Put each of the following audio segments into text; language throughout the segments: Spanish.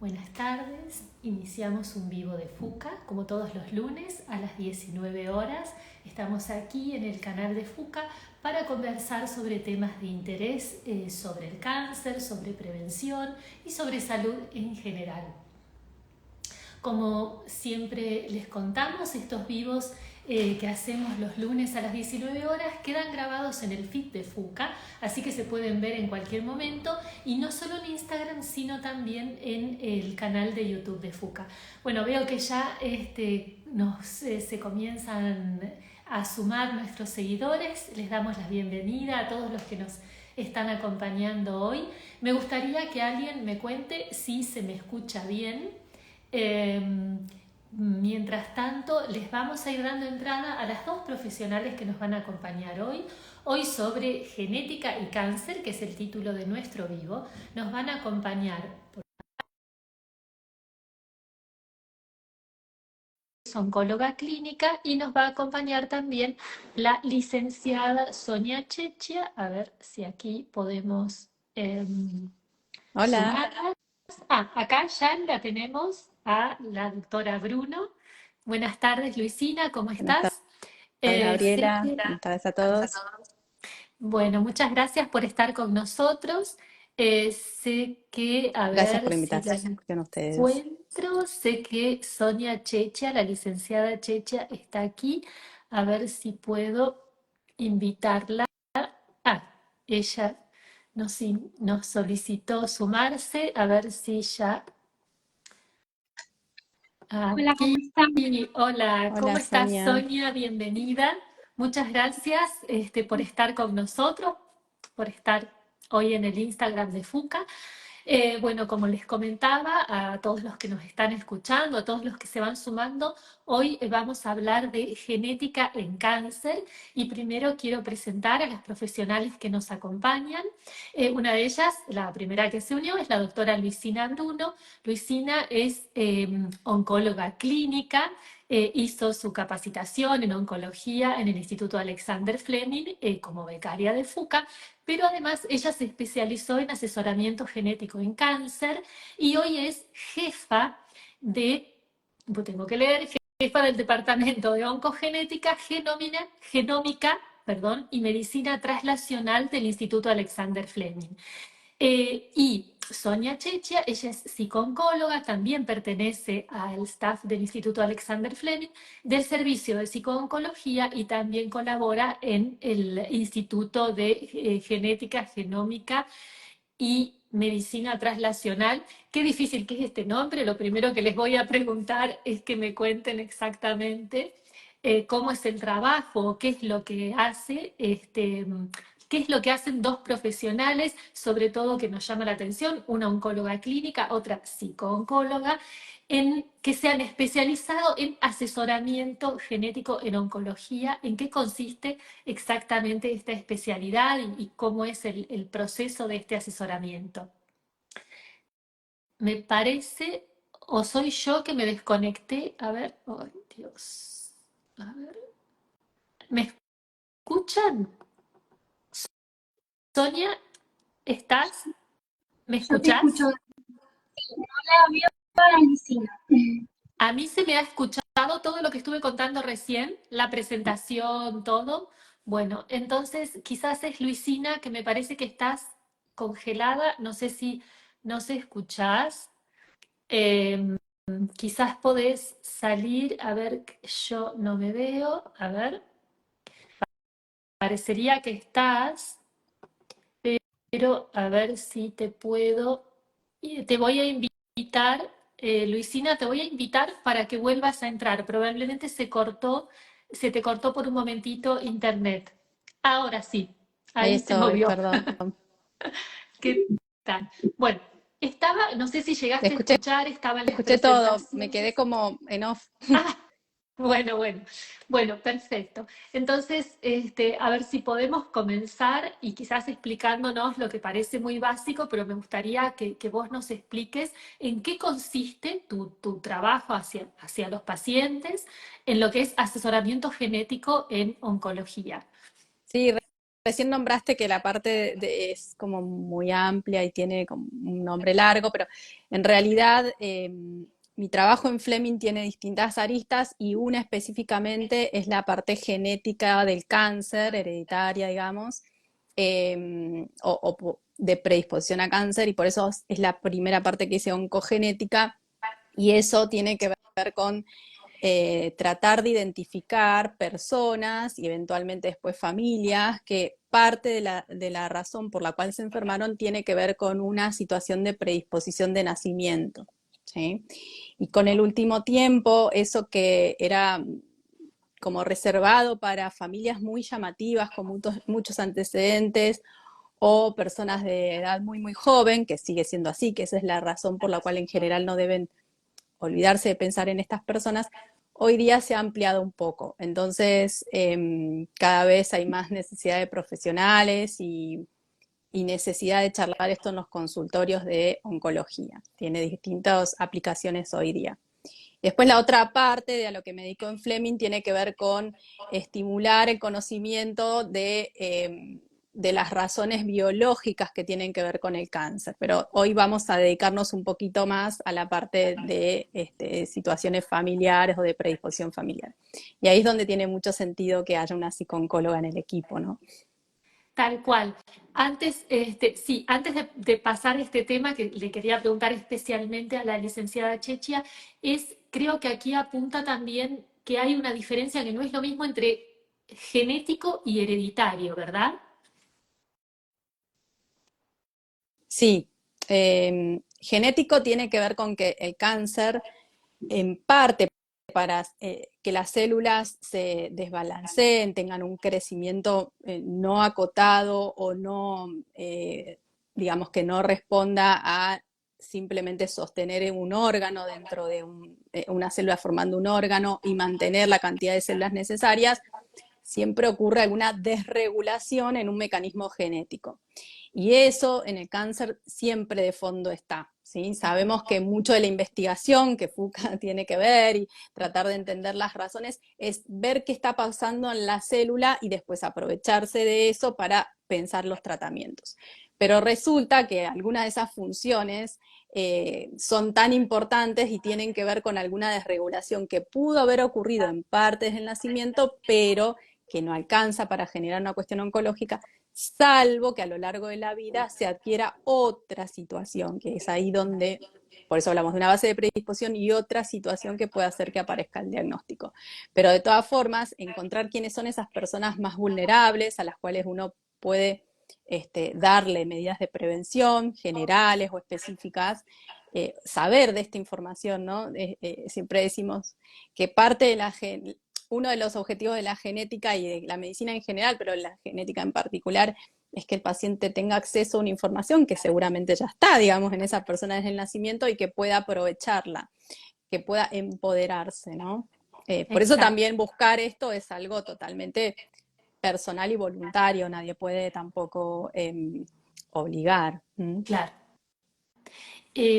Buenas tardes, iniciamos un vivo de FUCA, como todos los lunes a las 19 horas. Estamos aquí en el canal de FUCA para conversar sobre temas de interés, sobre el cáncer, sobre prevención y sobre salud en general. Como siempre les contamos, estos vivos que hacemos los lunes a las 19 horas quedan grabados en el feed de FUCA, así que se pueden ver en cualquier momento, y no solo en Instagram, sino también en el canal de YouTube de FUCA. Bueno, veo que ya se comienzan a sumar nuestros seguidores. Les damos la bienvenida a todos los que nos están acompañando hoy. Me gustaría que alguien me cuente si se me escucha bien. Mientras tanto, les vamos a ir dando entrada a las dos profesionales que nos van a acompañar hoy sobre genética y cáncer, que es el título de nuestro vivo. Nos van a acompañar oncóloga clínica, y nos va a acompañar también la licenciada Sonia Chechia. A ver si aquí podemos Hola, sumarla. Acá ya la tenemos a la doctora Bruno. Buenas tardes, Luisina, ¿cómo buenas estás? tardes Sé Gabriela, que... buenas tardes a todos. Bueno, muchas gracias por estar con nosotros. Sé que, a Gracias por ver la si la invitación a ustedes. encuentro, sé que Sonia Checha, la licenciada Checha, está aquí. A ver si puedo invitarla. Ah, ella nos solicitó sumarse, a ver si ya Hola, ¿cómo aquí. están? Hola, ¿cómo Hola estás, Sonia, Sonia? Bienvenida. Muchas gracias por estar con nosotros, por estar hoy en el Instagram de FUCA. Bueno, como les comentaba a todos los que nos están escuchando, a todos los que se van sumando, hoy vamos a hablar de genética en cáncer, y primero quiero presentar a las profesionales que nos acompañan. Una de ellas, la primera que se unió, es la doctora Luisina Bruno. Luisina es oncóloga clínica. Hizo su capacitación en oncología en el Instituto Alexander Fleming como becaria de FUCA, pero además ella se especializó en asesoramiento genético en cáncer, y hoy es jefa de, tengo que leer, jefa del Departamento de Oncogenética, Genómica, perdón, y Medicina Translacional del Instituto Alexander Fleming. Y Sonia Chechia, ella es psicooncóloga, también pertenece al staff del Instituto Alexander Fleming, del Servicio de Psicooncología, y también colabora en el Instituto de Genética, Genómica y Medicina Translacional. Qué difícil que es este nombre. Lo primero que les voy a preguntar es que me cuenten exactamente cómo es el trabajo, qué es lo que hace, qué es lo que hacen dos profesionales, sobre todo que nos llama la atención, una oncóloga clínica, otra psicooncóloga, en que se han especializado en asesoramiento genético en oncología. ¿En qué consiste exactamente esta especialidad y cómo es el proceso de este asesoramiento? Me parece, o soy yo que me desconecté. A ver, ay Dios. A ver, ¿me escuchan? Sonia, ¿estás? ¿Me Yo te escucho. escuchás? No la veo a la Lucina. A mí se me ha escuchado todo lo que estuve contando recién, la presentación, todo. Bueno, entonces quizás es Luisina, que me parece que estás congelada. No sé si nos escuchás. Eh, Quizás podés salir, a ver, yo no me veo. A ver, parecería que estás, pero a ver si te puedo. Te voy a invitar, Luisina, te voy a invitar para que vuelvas a entrar. Probablemente se te cortó por un momentito internet. Ahora sí, Ahí ahí se estoy, movió. perdón. ¿Qué tal? Bueno, no sé si llegaste a Escuché, escuchar, estaban las escuché todo, me presentaciones. quedé como en off. Ah, bueno, perfecto. Entonces, a ver si podemos comenzar, y quizás explicándonos lo que parece muy básico, pero me gustaría que vos nos expliques en qué consiste tu trabajo hacia los pacientes en lo que es asesoramiento genético en oncología. Sí, recién nombraste que la parte es como muy amplia y tiene como un nombre largo, pero en realidad mi trabajo en Fleming tiene distintas aristas y una específicamente es la parte genética del cáncer, hereditaria, digamos, o de predisposición a cáncer, y por eso es la primera parte que hice, oncogenética, y eso tiene que ver con tratar de identificar personas y eventualmente después familias que parte de la razón por la cual se enfermaron tiene que ver con una situación de predisposición de nacimiento, ¿sí? Y con el último tiempo, eso que era como reservado para familias muy llamativas, con muchos antecedentes, o personas de edad muy, muy joven, que sigue siendo así, que esa es la razón por la cual en general no deben olvidarse de pensar en estas personas, hoy día se ha ampliado un poco. Entonces, cada vez hay más necesidad de profesionales y necesidad de charlar esto en los consultorios de oncología. Tiene distintas aplicaciones hoy día. Después la otra parte de a lo que me dedico en Fleming tiene que ver con estimular el conocimiento de las razones biológicas que tienen que ver con el cáncer. Pero hoy vamos a dedicarnos un poquito más a la parte de situaciones familiares o de predisposición familiar. Y ahí es donde tiene mucho sentido que haya una psico-oncóloga en el equipo, ¿no? Tal cual. Antes, sí, antes de pasar este tema que le quería preguntar especialmente a la licenciada Chechia, creo que aquí apunta también que hay una diferencia que no es lo mismo entre genético y hereditario, ¿verdad? Sí, genético tiene que ver con que el cáncer, en parte, para que las células se desbalanceen, tengan un crecimiento no acotado o no, digamos que no responda a simplemente sostener un órgano dentro de una célula formando un órgano y mantener la cantidad de células necesarias, siempre ocurre alguna desregulación en un mecanismo genético. Y eso en el cáncer siempre de fondo está, ¿sí? Sabemos que mucho de la investigación que Fuka tiene que ver y tratar de entender las razones es ver qué está pasando en la célula y después aprovecharse de eso para pensar los tratamientos. Pero resulta que algunas de esas funciones son tan importantes y tienen que ver con alguna desregulación que pudo haber ocurrido en partes del nacimiento, pero que no alcanza para generar una cuestión oncológica, salvo que a lo largo de la vida se adquiera otra situación, que es ahí donde, por eso hablamos de una base de predisposición y otra situación que puede hacer que aparezca el diagnóstico. Pero de todas formas, encontrar quiénes son esas personas más vulnerables a las cuales uno puede darle medidas de prevención generales o específicas, saber de esta información, ¿no? Siempre decimos que parte de uno de los objetivos de la genética y de la medicina en general, pero la genética en particular, es que el paciente tenga acceso a una información que seguramente ya está, digamos, en esa persona desde el nacimiento y que pueda aprovecharla, que pueda empoderarse, ¿no? Por eso también buscar esto es algo totalmente personal y voluntario, nadie puede tampoco obligar. Claro.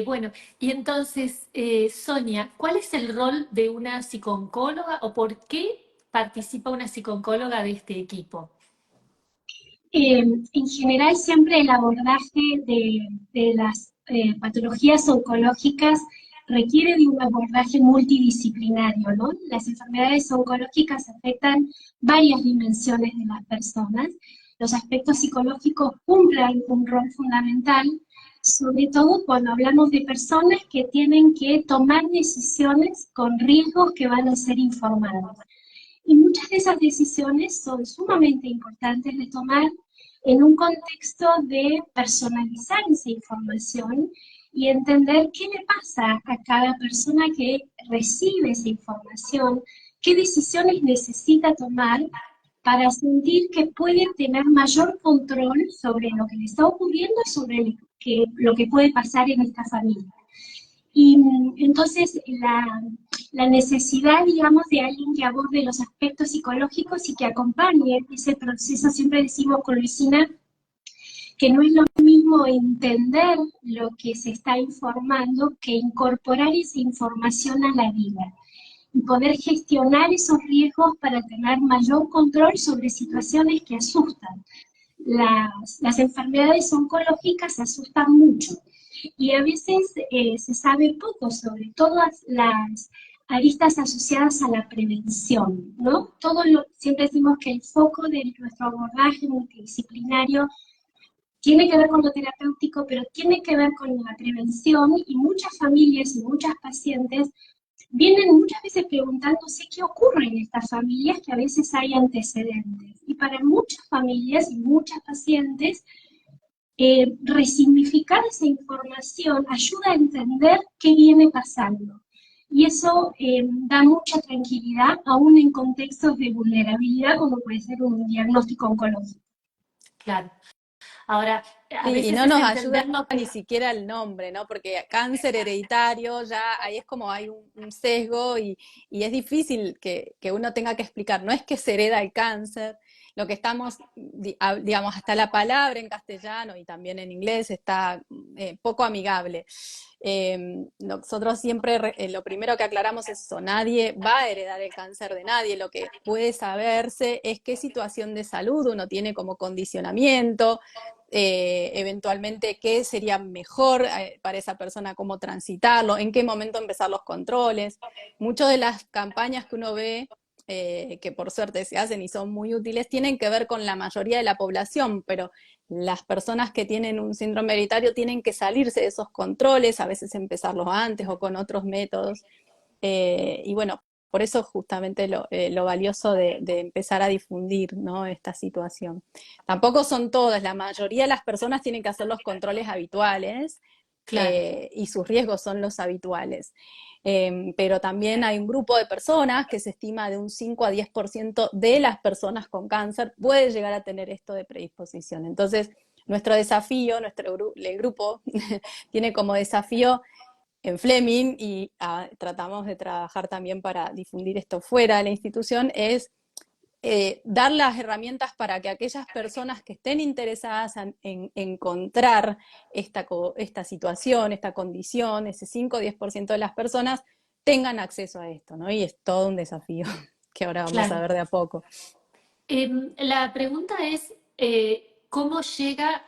Bueno, y entonces, Sonia, ¿cuál es el rol de una psicooncóloga o por qué participa una psicooncóloga de este equipo? En general, siempre el abordaje de las patologías oncológicas requiere de un abordaje multidisciplinario, ¿no? Las enfermedades oncológicas afectan varias dimensiones de las personas. Los aspectos psicológicos cumplen un rol fundamental, sobre todo cuando hablamos de personas que tienen que tomar decisiones con riesgos que van a ser informados. Y muchas de esas decisiones son sumamente importantes de tomar en un contexto de personalizar esa información y entender qué le pasa a cada persona que recibe esa información, qué decisiones necesita tomar para sentir que puede tener mayor control sobre lo que le está ocurriendo y sobre lo que puede pasar en esta familia. Y entonces la necesidad, digamos, de alguien que aborde los aspectos psicológicos y que acompañe ese proceso, siempre decimos con Luisina, que no es lo mismo entender lo que se está informando que incorporar esa información a la vida y poder gestionar esos riesgos para tener mayor control sobre situaciones que asustan. las enfermedades oncológicas asustan mucho y a veces se sabe poco sobre todas las aristas asociadas a la prevención, ¿no? Siempre decimos que el foco de nuestro abordaje multidisciplinario tiene que ver con lo terapéutico, pero tiene que ver con la prevención y muchas familias y muchas pacientes vienen muchas veces preguntándose qué ocurre en estas familias que a veces hay antecedentes. Y para muchas familias y muchas pacientes, resignificar esa información ayuda a entender qué viene pasando. Y eso da mucha tranquilidad, aún en contextos de vulnerabilidad, como puede ser un diagnóstico oncológico. Claro. Ahora, a Sí, y veces no es nos entender ayuda lo ni que... siquiera el nombre, ¿no? Porque cáncer hereditario, ya ahí es como hay un sesgo y es difícil que uno tenga que explicar. No es que se hereda el cáncer, lo que estamos, digamos, hasta la palabra en castellano y también en inglés está poco amigable. Nosotros siempre lo primero que aclaramos es eso, nadie va a heredar el cáncer de nadie, lo que puede saberse es qué situación de salud uno tiene como condicionamiento, eventualmente qué sería mejor para esa persona, cómo transitarlo, en qué momento empezar los controles. Muchas de las campañas que uno ve, que por suerte se hacen y son muy útiles, tienen que ver con la mayoría de la población, pero las personas que tienen un síndrome hereditario tienen que salirse de esos controles, a veces empezarlos antes o con otros métodos. Y bueno, por eso justamente lo valioso de empezar a difundir, ¿no?, esta situación. Tampoco son todas, la mayoría de las personas tienen que hacer los controles habituales Claro, y sus riesgos son los habituales. Pero también hay un grupo de personas que se estima de un 5 a 10% de las personas con cáncer puede llegar a tener esto de predisposición. Entonces, nuestro desafío, el grupo tiene como desafío en Fleming, y tratamos de trabajar también para difundir esto fuera de la institución, es dar las herramientas para que aquellas personas que estén interesadas en encontrar esta situación, esta condición, ese 5 o 10% de las personas tengan acceso a esto, ¿no? Y es todo un desafío que ahora vamos a claro. ver de a poco. La pregunta es, ¿cómo llega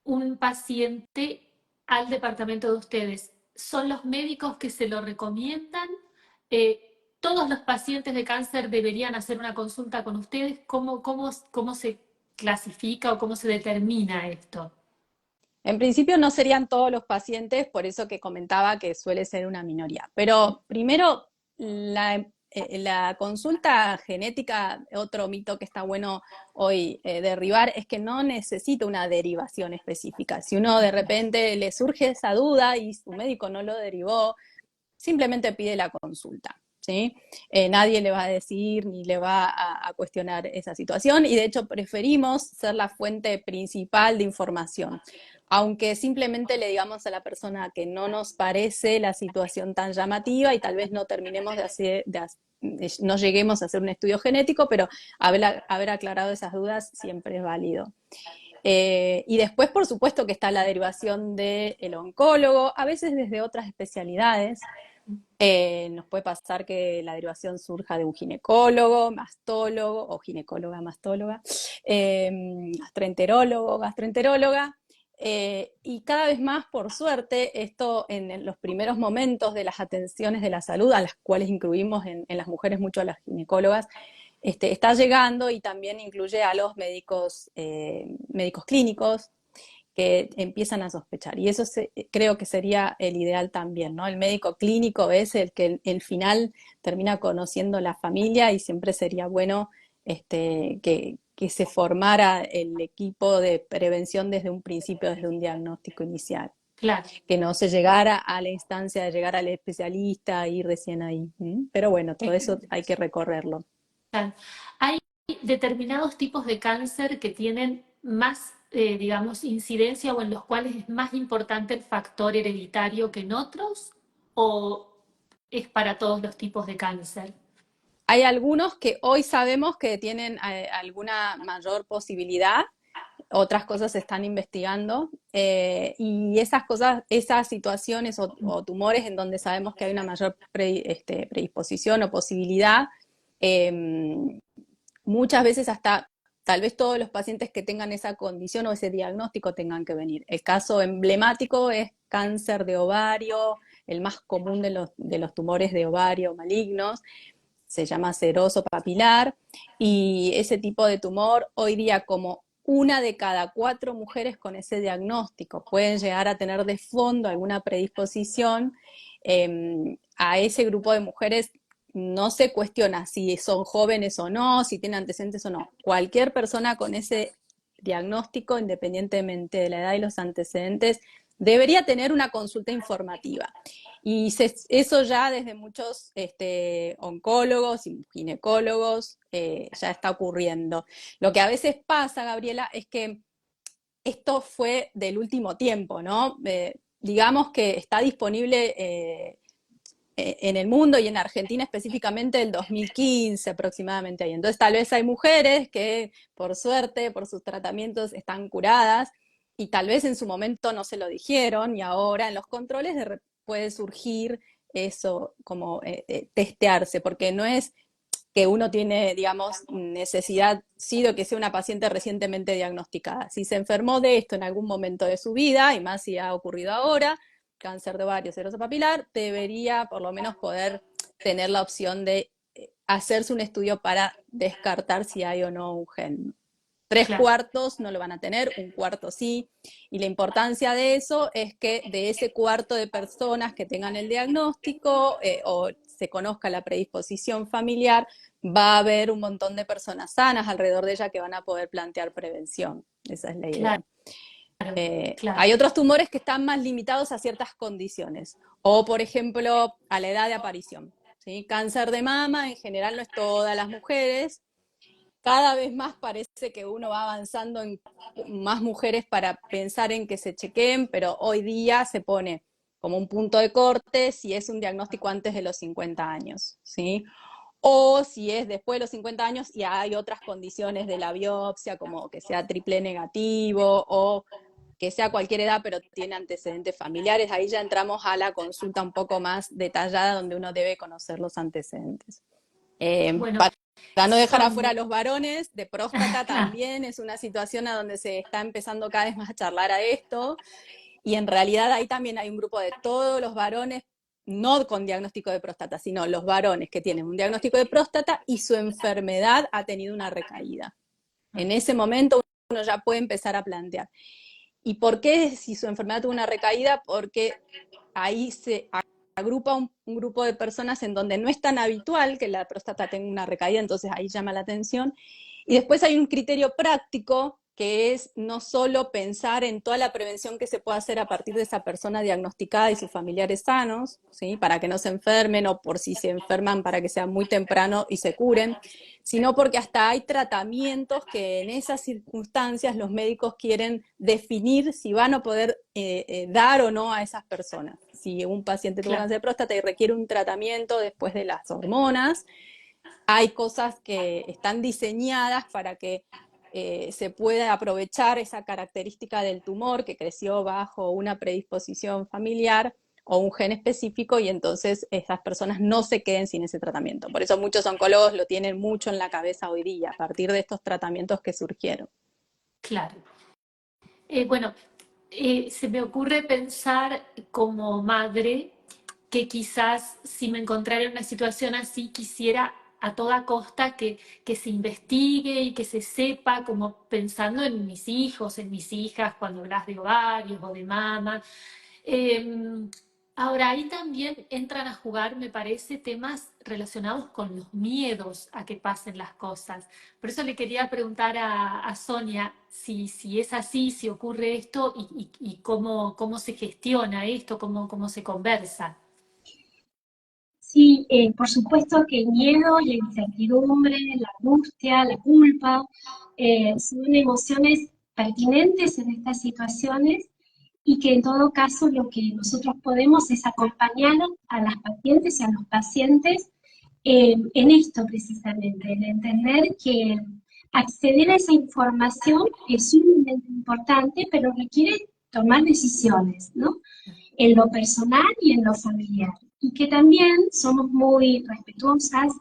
un paciente al departamento de ustedes? ¿Son los médicos que se lo recomiendan? ¿Todos los pacientes de cáncer deberían hacer una consulta con ustedes? ¿Cómo se clasifica o cómo se determina esto? En principio no serían todos los pacientes, por eso que comentaba que suele ser una minoría. Pero primero, la consulta genética, otro mito que está bueno hoy derribar, es que no necesita una derivación específica. Si uno de repente le surge esa duda y su médico no lo derivó, simplemente pide la consulta. ¿Sí? Nadie le va a decir ni le va a cuestionar esa situación, y de hecho preferimos ser la fuente principal de información, aunque simplemente le digamos a la persona que no nos parece la situación tan llamativa y tal vez no terminemos no lleguemos a hacer un estudio genético, pero haber aclarado esas dudas siempre es válido. Y después, por supuesto, que está la derivación del oncólogo, a veces desde otras especialidades. Nos puede pasar que la derivación surja de un ginecólogo, mastólogo o ginecóloga, mastóloga, gastroenterólogo, gastroenteróloga. Y cada vez más, por suerte, esto en los primeros momentos de las atenciones de la salud, a las cuales incluimos en las mujeres mucho a las ginecólogas, está llegando, y también incluye a los médicos clínicos, que empiezan a sospechar. Y eso creo que sería el ideal también, ¿no? El médico clínico es el que el final termina conociendo la familia, y siempre sería bueno que se formara el equipo de prevención desde un principio, desde un diagnóstico inicial. Claro, Que no se llegara a la instancia de llegar al especialista y recién ahí. Pero bueno, todo eso hay que recorrerlo. claro. Hay determinados tipos de cáncer que tienen más, digamos, incidencia o en los cuales es más importante el factor hereditario que en otros, o es para todos los tipos de cáncer. Hay algunos que hoy sabemos que tienen alguna mayor posibilidad, otras cosas se están investigando, y esas cosas, esas situaciones o tumores en donde sabemos que hay una mayor predisposición o posibilidad, muchas veces hasta tal vez todos los pacientes que tengan esa condición o ese diagnóstico tengan que venir. El caso emblemático es cáncer de ovario, el más común de los tumores de ovario malignos, se llama seroso papilar, y ese tipo de tumor hoy día, como 1 de cada 4 mujeres con ese diagnóstico pueden llegar a tener de fondo alguna predisposición, a ese grupo de mujeres no se cuestiona si son jóvenes o no, si tienen antecedentes o no. Cualquier persona con ese diagnóstico, independientemente de la edad y los antecedentes, debería tener una consulta informativa. Y eso ya desde muchos oncólogos y ginecólogos ya está ocurriendo. Lo que a veces pasa, Gabriela, es que esto fue del último tiempo, ¿no? Digamos que está disponible en el mundo y en Argentina específicamente del 2015 aproximadamente ahí. Entonces tal vez hay mujeres que por suerte, por sus tratamientos están curadas y tal vez en su momento no se lo dijeron y ahora en los controles puede surgir eso como testearse, porque no es que uno tiene, digamos, necesidad, sí, de que sea una paciente recientemente diagnosticada. Si se enfermó de esto en algún momento de su vida, y más si ha ocurrido ahora, cáncer de ovario, seroso papilar, debería por lo menos poder tener la opción de hacerse un estudio para descartar si hay o no un gen. 3/4 no lo van a tener, 1/4 sí, y la importancia de eso es que de ese cuarto de personas que tengan el diagnóstico o se conozca la predisposición familiar, va a haber un montón de personas sanas alrededor de ella que van a poder plantear prevención. Esa es la idea. Claro. Hay otros tumores que están más limitados a ciertas condiciones, o por ejemplo a la edad de aparición, ¿sí? Cáncer de mama en general no es todas las mujeres. Cada vez más parece que uno va avanzando en más mujeres para pensar en que se chequeen, pero hoy día se pone como un punto de corte si es un diagnóstico antes de los 50 años, ¿sí? O si es después de los 50 años y hay otras condiciones de la biopsia, como que sea triple negativo o que sea cualquier edad pero tiene antecedentes familiares. Ahí ya entramos a la consulta un poco más detallada donde uno debe conocer los antecedentes. Bueno, Para no dejar afuera a Sonia, los varones, de próstata claro, también es una situación a donde se está empezando cada vez más a charlar a esto, y en realidad ahí también hay un grupo de todos los varones, no con diagnóstico de próstata, sino los varones que tienen un diagnóstico de próstata y su enfermedad ha tenido una recaída. En ese momento uno ya puede empezar a plantear. ¿Y por qué si su enfermedad tuvo una recaída? Porque ahí se agrupa un grupo de personas en donde no es tan habitual que la próstata tenga una recaída, entonces ahí llama la atención. Y después hay un criterio práctico que es no solo pensar en toda la prevención que se puede hacer a partir de esa persona diagnosticada y sus familiares sanos, ¿sí? Para que no se enfermen o por si se enferman para que sea muy temprano y se curen, sino porque hasta hay tratamientos que en esas circunstancias los médicos quieren definir si van a poder dar o no a esas personas. Si un paciente tuvo cáncer de próstata y requiere un tratamiento después de las hormonas, hay cosas que están diseñadas para que se pueda aprovechar esa característica del tumor que creció bajo una predisposición familiar o un gen específico, y entonces esas personas no se queden sin ese tratamiento. Por eso muchos oncólogos lo tienen mucho en la cabeza hoy día, a partir de estos tratamientos que surgieron. claro. Bueno, se me ocurre pensar como madre que quizás si me encontrara en una situación así, quisiera a toda costa que se investigue y que se sepa, como pensando en mis hijos, en mis hijas, cuando hablas de ovarios o de mama. Eh, Ahora, ahí también entran a jugar, me parece, temas relacionados con los miedos a que pasen las cosas. Por eso le quería preguntar a Sonia si es así, si ocurre esto y cómo se gestiona esto, cómo se conversa. Sí, por supuesto que el miedo, la incertidumbre, la angustia, la culpa, son emociones pertinentes en estas situaciones y que en todo caso lo que nosotros podemos es acompañar a las pacientes y a los pacientes en esto precisamente, en entender que acceder a esa información es sumamente importante, pero requiere tomar decisiones, ¿no? En lo personal y en lo familiar. Y que también somos muy respetuosas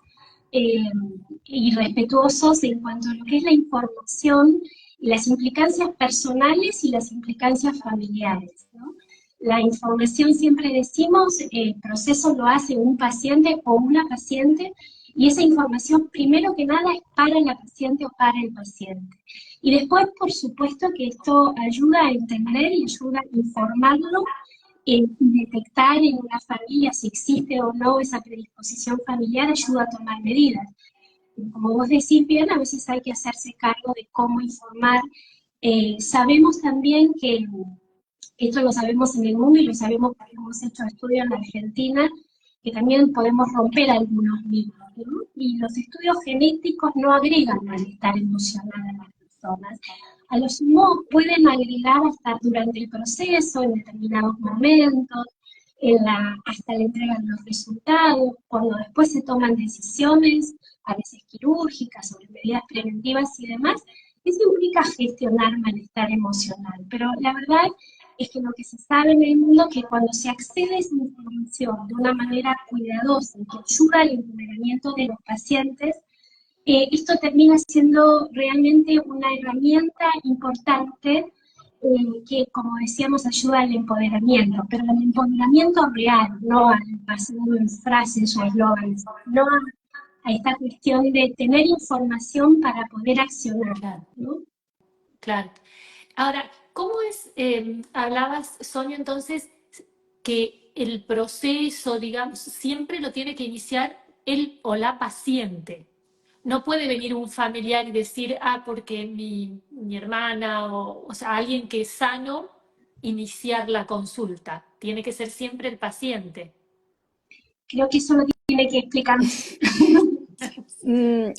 y respetuosos en cuanto a lo que es la información y las implicancias personales y las implicancias familiares, ¿no? La información, siempre decimos, el proceso lo hace un paciente o una paciente, y esa información, primero que nada, es para la paciente o para el paciente. Y después, por supuesto, que esto ayuda a entender y ayuda a informarlo y detectar en una familia si existe o no esa predisposición familiar, ayuda a tomar medidas. Como vos decís bien, a veces hay que hacerse cargo de cómo informar. Sabemos también que esto lo sabemos en el mundo y lo sabemos porque hemos hecho estudios en Argentina, que también podemos romper algunos mitos, ¿no? Y los estudios genéticos no agregan malestar emocional a las personas. A lo sumo pueden agregar hasta durante el proceso, en determinados momentos, hasta la entrega de los resultados, cuando después se toman decisiones, a veces quirúrgicas, sobre medidas preventivas y demás. Eso implica gestionar malestar emocional, pero la verdad es que lo que se sabe en el mundo es que cuando se accede a esa información de una manera cuidadosa y que ayuda al empoderamiento de los pacientes, esto termina siendo realmente una herramienta importante que, como decíamos, ayuda al empoderamiento, pero al empoderamiento real, no al basado en frases o eslogans, no a esta cuestión de tener información para poder accionar, Claro, ¿no? claro. Ahora, ¿cómo es, hablabas, Sonia, entonces, que el proceso, digamos, siempre lo tiene que iniciar él o la paciente? No puede venir un familiar y decir, ah, porque mi hermana o sea, alguien que es sano, iniciar la consulta. Tiene que ser siempre el paciente. Creo que eso lo tiene que explicar.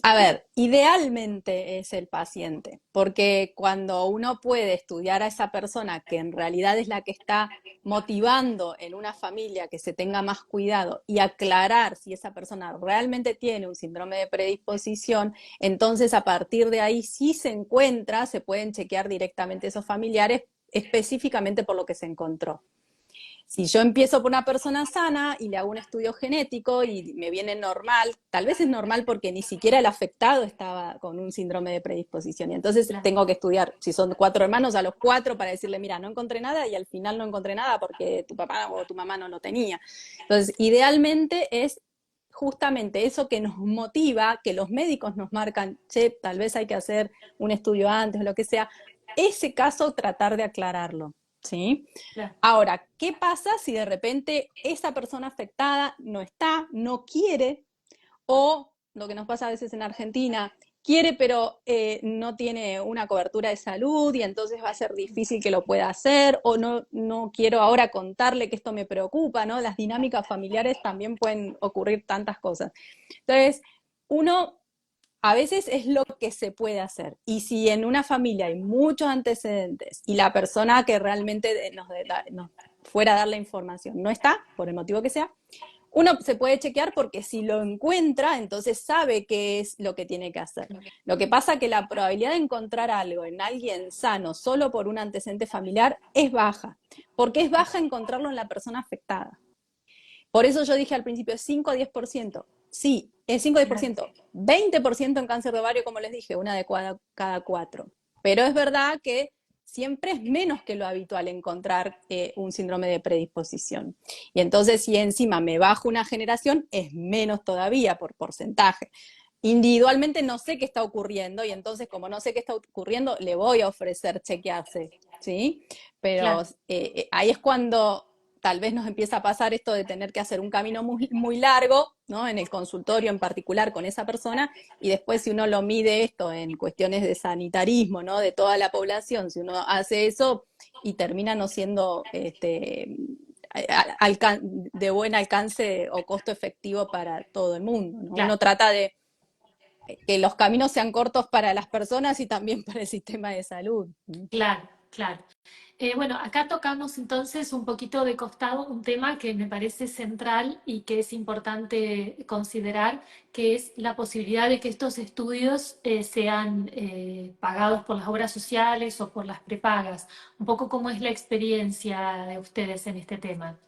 A ver, idealmente es el paciente, porque cuando uno puede estudiar a esa persona que en realidad es la que está motivando en una familia que se tenga más cuidado y aclarar si esa persona realmente tiene un síndrome de predisposición, entonces a partir de ahí, si se encuentra, se pueden chequear directamente esos familiares específicamente por lo que se encontró. Si yo empiezo por una persona sana y le hago un estudio genético y me viene normal, tal vez es normal porque ni siquiera el afectado estaba con un síndrome de predisposición. Y entonces Claro, tengo que estudiar, si son 4 hermanos, a los 4 para decirle, mira, no encontré nada y al final no encontré nada porque tu papá o tu mamá no lo tenía. Entonces, idealmente es justamente eso que nos motiva, que los médicos nos marcan, che, tal vez hay que hacer un estudio antes o lo que sea, ese caso tratar de aclararlo, ¿sí? claro, Ahora, ¿qué pasa si de repente esa persona afectada no está, no quiere, o lo que nos pasa a veces en Argentina, quiere pero no tiene una cobertura de salud y entonces va a ser difícil que lo pueda hacer, o no quiero ahora contarle que esto me preocupa, ¿no? Las dinámicas familiares también pueden ocurrir tantas cosas. Entonces, uno a veces es lo que se puede hacer. Y si en una familia hay muchos antecedentes y la persona que realmente nos fuera a dar la información no está, por el motivo que sea, uno se puede chequear porque si lo encuentra, entonces sabe qué es lo que tiene que hacer. Lo que pasa es que la probabilidad de encontrar algo en alguien sano solo por un antecedente familiar es baja, porque es baja encontrarlo en la persona afectada. Por eso yo dije al principio 5 a 10%. Sí, es 5 a 10%. 20% en cáncer de ovario, como les dije, una de cada 4. Pero es verdad que siempre es menos que lo habitual encontrar un síndrome de predisposición. Y entonces, si encima me bajo una generación, es menos todavía por porcentaje. Individualmente no sé qué está ocurriendo y entonces, como no sé qué está ocurriendo, le voy a ofrecer chequearse, ¿sí? Pero claro. ahí es cuando tal vez nos empieza a pasar esto de tener que hacer un camino muy, muy largo, ¿no? En el consultorio en particular con esa persona, y después si uno lo mide esto en cuestiones de sanitarismo, ¿no? De toda la población, si uno hace eso y termina no siendo de buen alcance o costo efectivo para todo el mundo, ¿no? Claro, Uno trata de que los caminos sean cortos para las personas y también para el sistema de salud. claro, claro. Bueno, acá tocamos entonces un poquito de costado un tema que me parece central y que es importante considerar, que es la posibilidad de que estos estudios sean pagados por las obras sociales o por las prepagas. Un poco cómo es la experiencia de ustedes en este tema.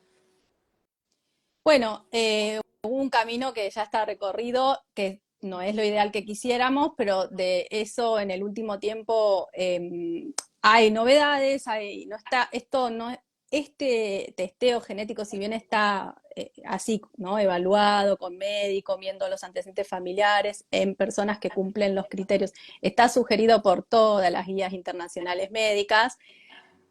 Bueno, hubo un camino que ya está recorrido, que no es lo ideal que quisiéramos, pero de eso en el último tiempo hay novedades, no está, esto no, este testeo genético, si bien está así, ¿no? Evaluado con médico, viendo los antecedentes familiares en personas que cumplen los criterios, está sugerido por todas las guías internacionales médicas,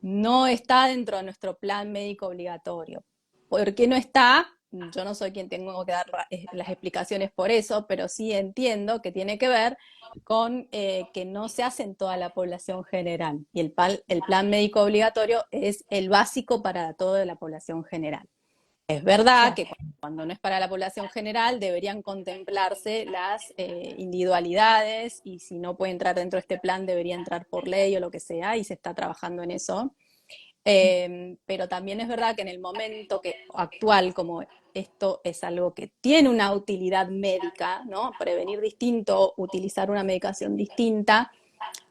no está dentro de nuestro plan médico obligatorio. ¿Por qué no está? Yo no soy quien tengo que dar las explicaciones por eso, pero sí entiendo que tiene que ver con que no se hace en toda la población general. Y el plan médico obligatorio es el básico para toda la población general. Es verdad Claro, que cuando no es para la población general deberían contemplarse las individualidades, y si no puede entrar dentro de este plan debería entrar por ley o lo que sea, y se está trabajando en eso. Pero también es verdad que en el momento actual, como esto es algo que tiene una utilidad médica, ¿no? Prevenir distinto, utilizar una medicación distinta,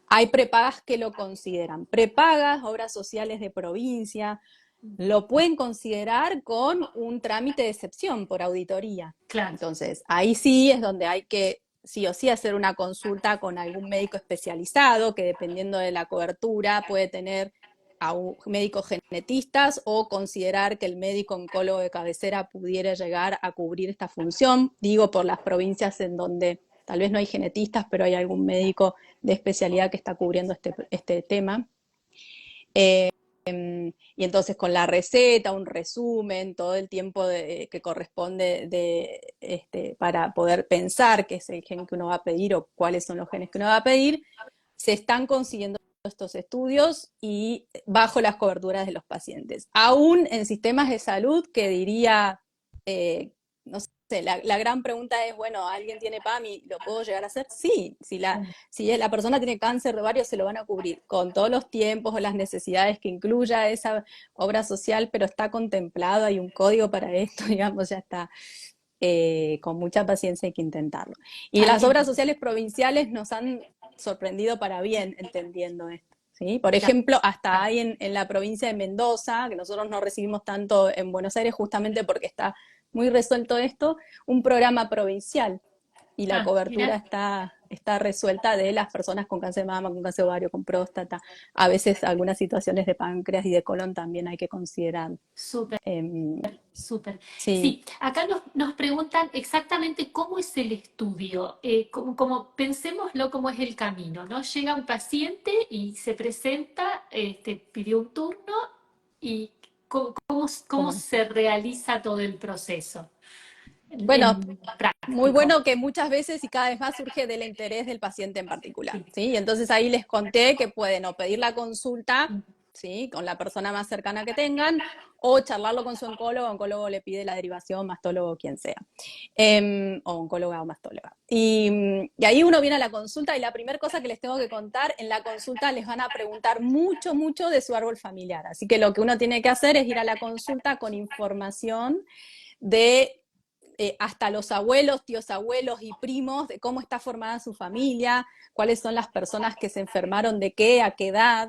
hay prepagas que lo consideran. Prepagas, obras sociales de provincia, lo pueden considerar con un trámite de excepción por auditoría. claro. Entonces, ahí sí es donde hay que sí o sí hacer una consulta con algún médico especializado, que dependiendo de la cobertura puede tener a un médico genetistas o considerar que el médico oncólogo de cabecera pudiera llegar a cubrir esta función. Digo, por las provincias en donde tal vez no hay genetistas, pero hay algún médico de especialidad que está cubriendo este tema. Y entonces con la receta, un resumen, todo el tiempo que corresponde para poder pensar qué es el gen que uno va a pedir o cuáles son los genes que uno va a pedir, se están consiguiendo estos estudios y bajo las coberturas de los pacientes. Aún en sistemas de salud que diría, no sé, la gran pregunta es, bueno, ¿alguien tiene PAMI? ¿Lo puedo llegar a hacer? Sí, si la persona tiene cáncer de ovario se lo van a cubrir con todos los tiempos o las necesidades que incluya esa obra social, pero está contemplado, hay un código para esto, digamos, ya está. Con mucha paciencia hay que intentarlo. Y las obras sociales provinciales nos han sorprendido para bien entendiendo esto. ¿Sí? Por ejemplo, hasta hay en la provincia de Mendoza, que nosotros no recibimos tanto en Buenos Aires justamente porque está muy resuelto esto, un programa provincial y la cobertura Mira, está resuelta de las personas con cáncer de mama, con cáncer de ovario, con próstata. A veces algunas situaciones de páncreas y de colon también hay que considerar. súper. Eh, Súper. sí. Sí, acá nos preguntan exactamente cómo es el estudio, como pensémoslo como es el camino, ¿no? Llega un paciente y se presenta, pidió un turno y cómo ¿Cómo no? se realiza todo el proceso Bueno, en muy práctico. bueno que muchas veces y cada vez más surge del interés del paciente en particular, Sí. ¿sí? Entonces ahí les conté que pueden o pedir la consulta, ¿sí? Con la persona más cercana que tengan, o charlarlo con su oncólogo le pide la derivación, mastólogo, quien sea, o oncóloga o mastóloga. Y ahí uno viene a la consulta y la primera cosa que les tengo que contar, en la consulta les van a preguntar mucho, mucho de su árbol familiar. Así que lo que uno tiene que hacer es ir a la consulta con información de hasta los abuelos, tíos abuelos y primos, de cómo está formada su familia, cuáles son las personas que se enfermaron de qué, a qué edad,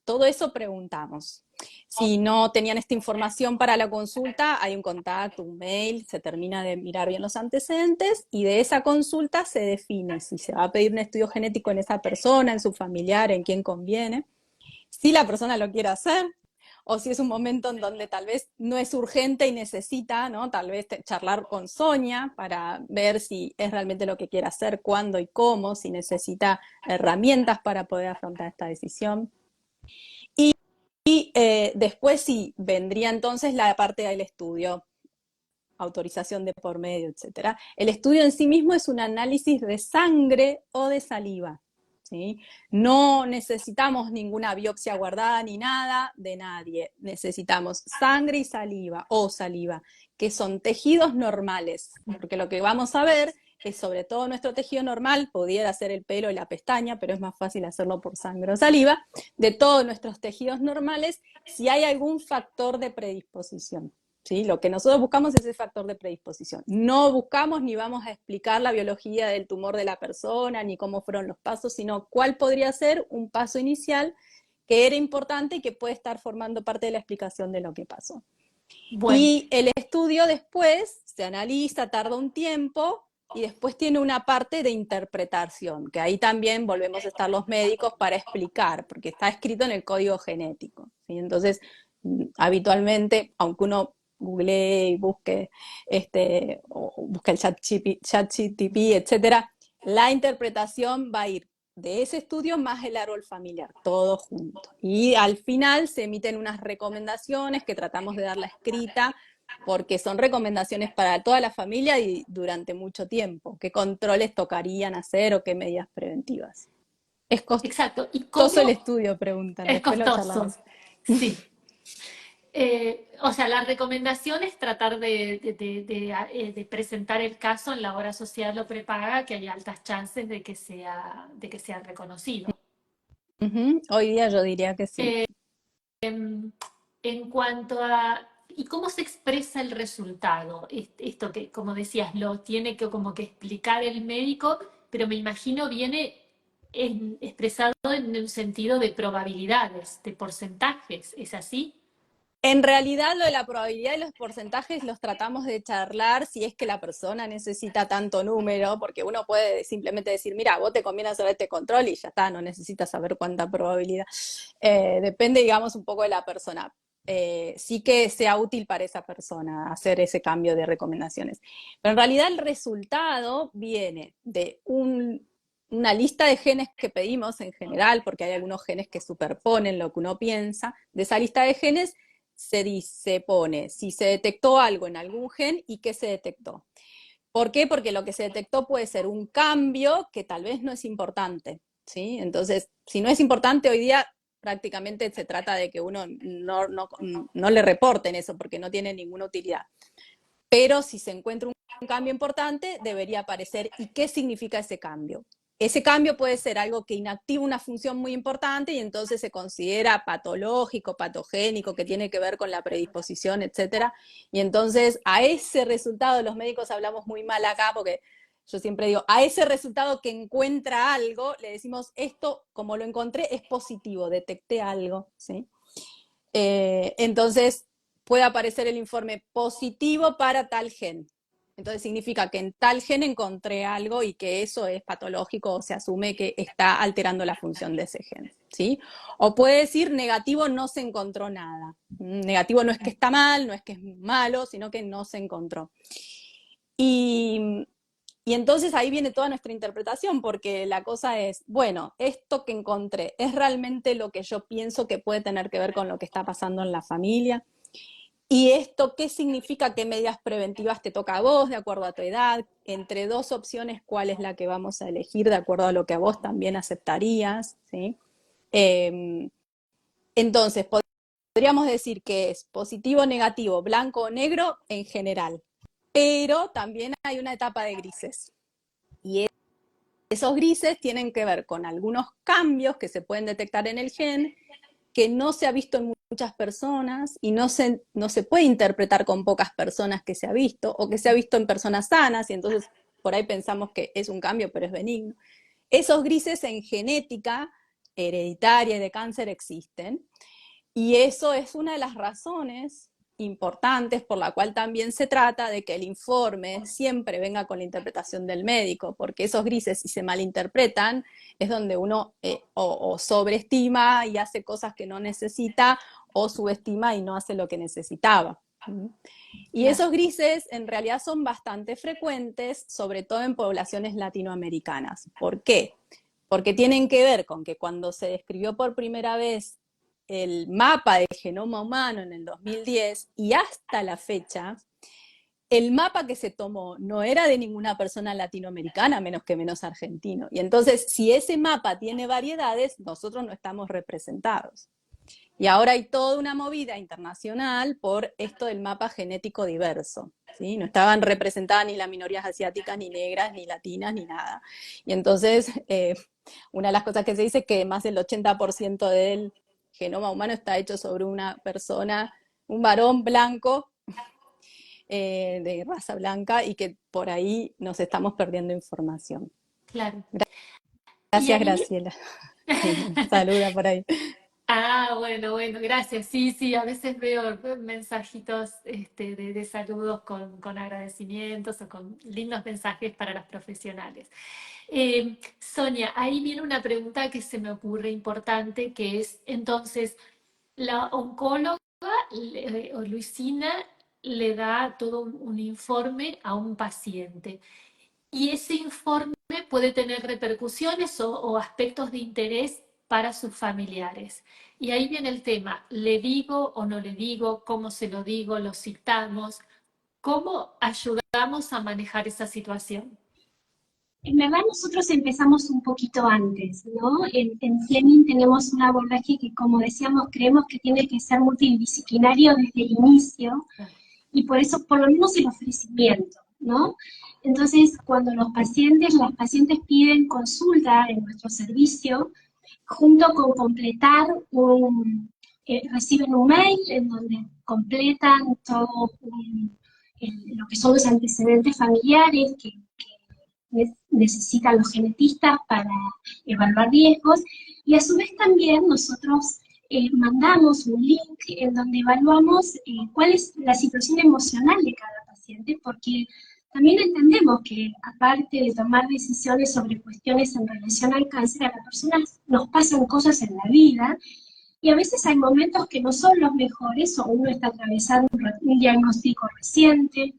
todo eso preguntamos. Si no tenían esta información para la consulta, hay un contacto, un mail, se termina de mirar bien los antecedentes y de esa consulta se define si se va a pedir un estudio genético en esa persona, en su familiar, en quién conviene. Si la persona lo quiere hacer, o si es un momento en donde tal vez no es urgente y necesita, ¿no? Tal vez charlar con Sonia para ver si es realmente lo que quiere hacer, cuándo y cómo, si necesita herramientas para poder afrontar esta decisión. Y después sí, vendría entonces la parte del estudio, autorización de por medio, etcétera. El estudio en sí mismo es un análisis de sangre o de saliva. ¿Sí? No necesitamos ninguna biopsia guardada ni nada de nadie. Necesitamos sangre y saliva o saliva, que son tejidos normales, porque lo que vamos a ver es sobre todo nuestro tejido normal, pudiera ser el pelo y la pestaña, pero es más fácil hacerlo por sangre o saliva, de todos nuestros tejidos normales, si hay algún factor de predisposición. ¿Sí? Lo que nosotros buscamos es ese factor de predisposición. No buscamos ni vamos a explicar la biología del tumor de la persona, ni cómo fueron los pasos, sino cuál podría ser un paso inicial que era importante y que puede estar formando parte de la explicación de lo que pasó. Bueno, Y el estudio después se analiza, tarda un tiempo, y después tiene una parte de interpretación, que ahí también volvemos a estar los médicos para explicar, porque está escrito en el código genético, ¿sí? Entonces, habitualmente, aunque uno googlee y busque, o busque el ChatGPT, etcétera, la interpretación va a ir de ese estudio más el árbol familiar, todo junto. Y al final se emiten unas recomendaciones que tratamos de darla escrita, porque son recomendaciones para toda la familia y durante mucho tiempo. ¿Qué controles tocarían hacer o qué medidas preventivas? ¿Es Exacto. ¿Y costoso el cómo estudio? Preguntan, es después lo costoso? charlamos. Sí. O sea, la recomendación es tratar de presentar el caso en la obra social o prepaga, que hay altas chances de que sea reconocido. Hoy día yo diría que sí. En cuanto a, ¿y cómo se expresa el resultado? Esto que, como decías, lo tiene que como que explicar el médico, pero me imagino viene expresado en un sentido de probabilidades, de porcentajes, ¿es así? En realidad lo de la probabilidad y los porcentajes los tratamos de charlar si es que la persona necesita tanto número, porque uno puede simplemente decir, mira, vos te conviene hacer este control y ya está, no necesitas saber cuánta probabilidad. Depende, digamos, un poco de la persona. Sí que sea útil para esa persona hacer ese cambio de recomendaciones. Pero en realidad el resultado viene de una lista de genes que pedimos en general, porque hay algunos genes que superponen lo que uno piensa. De esa lista de genes se pone si se detectó algo en algún gen y qué se detectó. ¿Por qué? Porque lo que se detectó puede ser un cambio que tal vez no es importante, ¿sí? Entonces, si no es importante hoy día, prácticamente se trata de que uno no le reporten eso porque no tiene ninguna utilidad. Pero si se encuentra un cambio importante, debería aparecer. ¿Y qué significa ese cambio? Ese cambio puede ser algo que inactiva una función muy importante y entonces se considera patológico, patogénico, que tiene que ver con la predisposición, etcétera. Y entonces a ese resultado, los médicos hablamos muy mal acá porque yo siempre digo, a ese resultado que encuentra algo, le decimos, esto, como lo encontré, es positivo, detecté algo, ¿sí? Entonces puede aparecer el informe positivo para tal gen. Entonces significa que en tal gen encontré algo y que eso es patológico o se asume que está alterando la función de ese gen, ¿sí? O puede decir negativo, no se encontró nada. Negativo no es que está mal, no es que es malo, sino que no se encontró. Y, y entonces ahí viene toda nuestra interpretación, porque la cosa es, bueno, esto que encontré, ¿es realmente lo que yo pienso que puede tener que ver con lo que está pasando en la familia? ¿Y esto qué significa? ¿Qué medidas preventivas te toca a vos de acuerdo a tu edad? Entre dos opciones, ¿cuál es la que vamos a elegir de acuerdo a lo que a vos también aceptarías? ¿Sí? Entonces, podríamos decir que es positivo, negativo, blanco o negro en general, pero también hay una etapa de grises. Y esos grises tienen que ver con algunos cambios que se pueden detectar en el gen que no se ha visto en muchas personas y no se puede interpretar con pocas personas que se ha visto o que se ha visto en personas sanas y entonces por ahí pensamos que es un cambio pero es benigno. Esos grises en genética hereditaria y de cáncer existen y eso es una de las razones importantes por la cual también se trata de que el informe siempre venga con la interpretación del médico, porque esos grises, si se malinterpretan, es donde uno o sobreestima y hace cosas que no necesita, o subestima y no hace lo que necesitaba. Y esos grises en realidad son bastante frecuentes, sobre todo en poblaciones latinoamericanas. ¿Por qué? Porque tienen que ver con que cuando se describió por primera vez el mapa del genoma humano en el 2010 y hasta la fecha, el mapa que se tomó no era de ninguna persona latinoamericana, menos que menos argentino. Y entonces, si ese mapa tiene variedades, nosotros no estamos representados. Y ahora hay toda una movida internacional por esto del mapa genético diverso, ¿sí? No estaban representadas ni las minorías asiáticas, ni negras, ni latinas, ni nada. Y entonces, una de las cosas que se dice es que más del 80% del genoma humano está hecho sobre una persona, un varón blanco, de raza blanca, y que por ahí nos estamos perdiendo información. Claro. Y Gracias, ahí, Graciela. Saluda por ahí. Ah, bueno, bueno, gracias. Sí, sí, a veces veo mensajitos de saludos con agradecimientos o con lindos mensajes para los profesionales. Sonia, ahí viene una pregunta que se me ocurre importante, que es entonces, la oncóloga o Luisina le da todo un informe a un paciente y ese informe puede tener repercusiones o aspectos de interés para sus familiares. Y ahí viene el tema, ¿le digo o no le digo? ¿Cómo se lo digo? ¿Lo citamos? ¿Cómo ayudamos a manejar esa situación? En verdad nosotros empezamos un poquito antes, ¿no? En Fleming tenemos un abordaje que, como decíamos, creemos que tiene que ser multidisciplinario desde el inicio, y por eso, por lo menos el ofrecimiento, ¿no? Entonces, cuando las pacientes piden consulta en nuestro servicio, junto con completar reciben un mail en donde completan todo lo que son los antecedentes familiares que necesitan los genetistas para evaluar riesgos, y a su vez también nosotros mandamos un link en donde evaluamos cuál es la situación emocional de cada paciente, porque también entendemos que aparte de tomar decisiones sobre cuestiones en relación al cáncer, a las personas nos pasan cosas en la vida, y a veces hay momentos que no son los mejores, o uno está atravesando un diagnóstico reciente,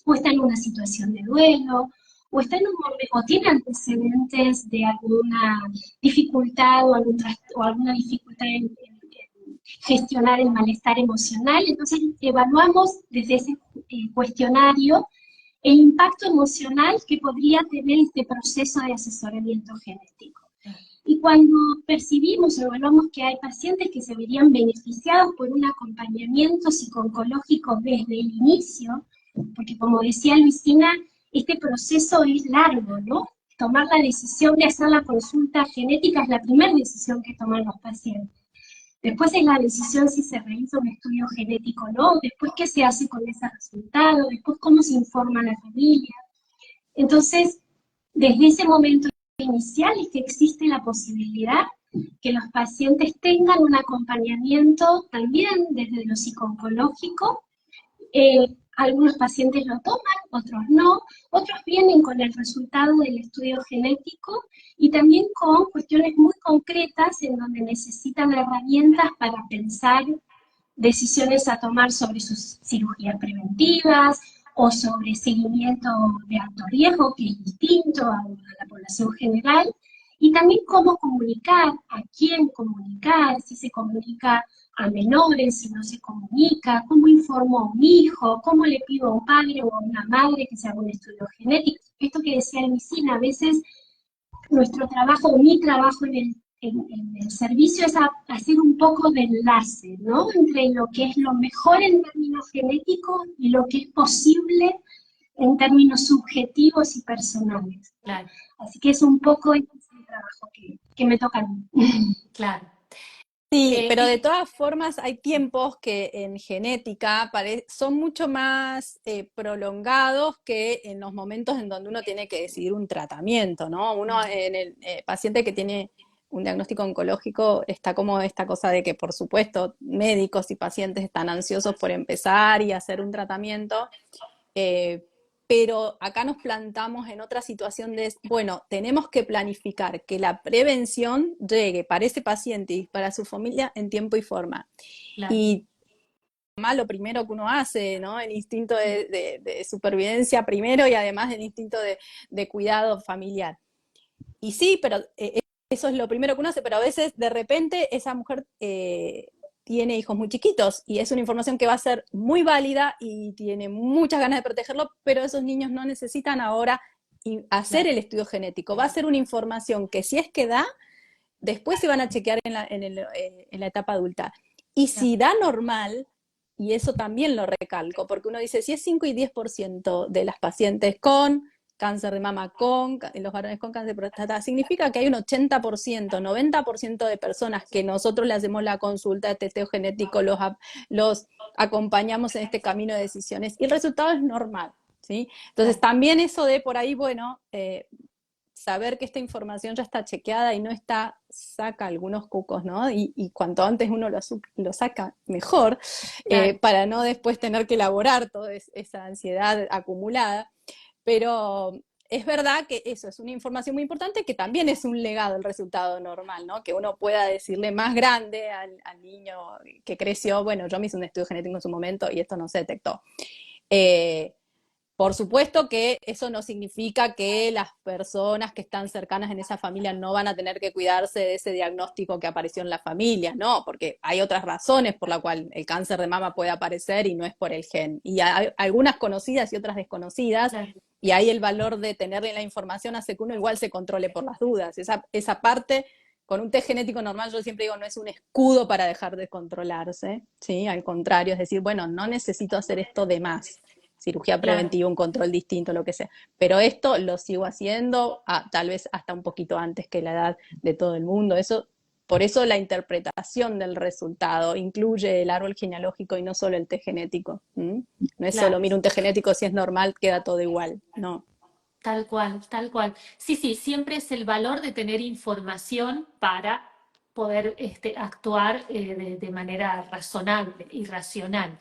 o está en una situación de duelo, o está en un momento, o tiene antecedentes de alguna dificultad o alguna dificultad en gestionar el malestar emocional. Entonces evaluamos desde ese cuestionario el impacto emocional que podría tener este proceso de asesoramiento genético. Y cuando percibimos o evaluamos que hay pacientes que se verían beneficiados por un acompañamiento psico-oncológico desde el inicio, porque como decía Luisina, este proceso es largo, ¿no? Tomar la decisión de hacer la consulta genética es la primera decisión que toman los pacientes. Después es la decisión si se realiza un estudio genético o no, después qué se hace con ese resultado, después cómo se informa a la familia. Entonces, desde ese momento inicial es que existe la posibilidad que los pacientes tengan un acompañamiento también desde lo psico-oncológico. Algunos pacientes lo toman, otros no, otros vienen con el resultado del estudio genético y también con cuestiones muy concretas en donde necesitan herramientas para pensar decisiones a tomar sobre sus cirugías preventivas o sobre seguimiento de alto riesgo, que es distinto a la población general, y también cómo comunicar, a quién comunicar, si se comunica a menores, si no se comunica, cómo informo a un hijo, cómo le pido a un padre o a una madre que se haga un estudio genético. Esto que decía Luisina, a veces nuestro trabajo, mi trabajo en el servicio es hacer un poco de enlace, ¿no? Entre lo que es lo mejor en términos genéticos y lo que es posible en términos subjetivos y personales. Claro, Así que es un poco el trabajo que me toca a mí. claro. Sí, pero de Y todas formas hay tiempos que en genética son mucho más prolongados que en los momentos en donde uno tiene que decidir un tratamiento, ¿no? Uno en el paciente que tiene un diagnóstico oncológico está como esta cosa de que, por supuesto, médicos y pacientes están ansiosos por empezar y hacer un tratamiento, eh, pero acá nos plantamos en otra situación de, bueno, tenemos que planificar que la prevención llegue para ese paciente y para su familia en tiempo y forma. claro, Y lo primero que uno hace, ¿no? El instinto de supervivencia primero y además el instinto de cuidado familiar. Y sí, pero eso es lo primero que uno hace, pero a veces de repente esa mujer tiene hijos muy chiquitos y es una información que va a ser muy válida y tiene muchas ganas de protegerlo, pero esos niños no necesitan ahora hacer claro, el estudio genético. Va a ser una información que si es que da, después se van a chequear en la etapa adulta. Y claro, si da normal, y eso también lo recalco, porque uno dice, si es 5 y 10% de las pacientes con cáncer de mama, los varones con cáncer de próstata, significa que hay un 80%, 90% de personas que nosotros le hacemos la consulta de testeo genético, los acompañamos en este camino de decisiones, y el resultado es normal, ¿sí? Entonces claro. también eso de por ahí, bueno, saber que esta información ya está chequeada y no está, saca algunos cucos, ¿no? Y cuanto antes uno lo saca, mejor, Claro, para no después tener que elaborar toda esa ansiedad acumulada. Pero es verdad que eso es una información muy importante, que también es un legado el resultado normal, ¿no? Que uno pueda decirle más grande al niño que creció, bueno, yo me hice un estudio genético en su momento y esto no se detectó. Eh, por supuesto que eso no significa que las personas que están cercanas en esa familia no van a tener que cuidarse de ese diagnóstico que apareció en la familia, no, porque hay otras razones por las cuales el cáncer de mama puede aparecer y no es por el gen. Y hay algunas conocidas y otras desconocidas, claro, y ahí el valor de tenerle la información hace que uno igual se controle por las dudas. Esa parte, con un test genético normal, yo siempre digo, no es un escudo para dejar de controlarse, ¿sí? Al contrario, es decir, bueno, no necesito hacer esto de más, cirugía claro. preventiva, un control distinto, lo que sea. Pero esto lo sigo haciendo tal vez hasta un poquito antes que la edad de todo el mundo. Por eso la interpretación del resultado incluye el árbol genealógico y no solo el test genético. ¿Mm? No es solo, Claro. mira, un test genético, si es normal, queda todo igual. No. Tal cual, tal cual. Sí, sí, siempre es el valor de tener información para poder actuar de manera razonable y racional.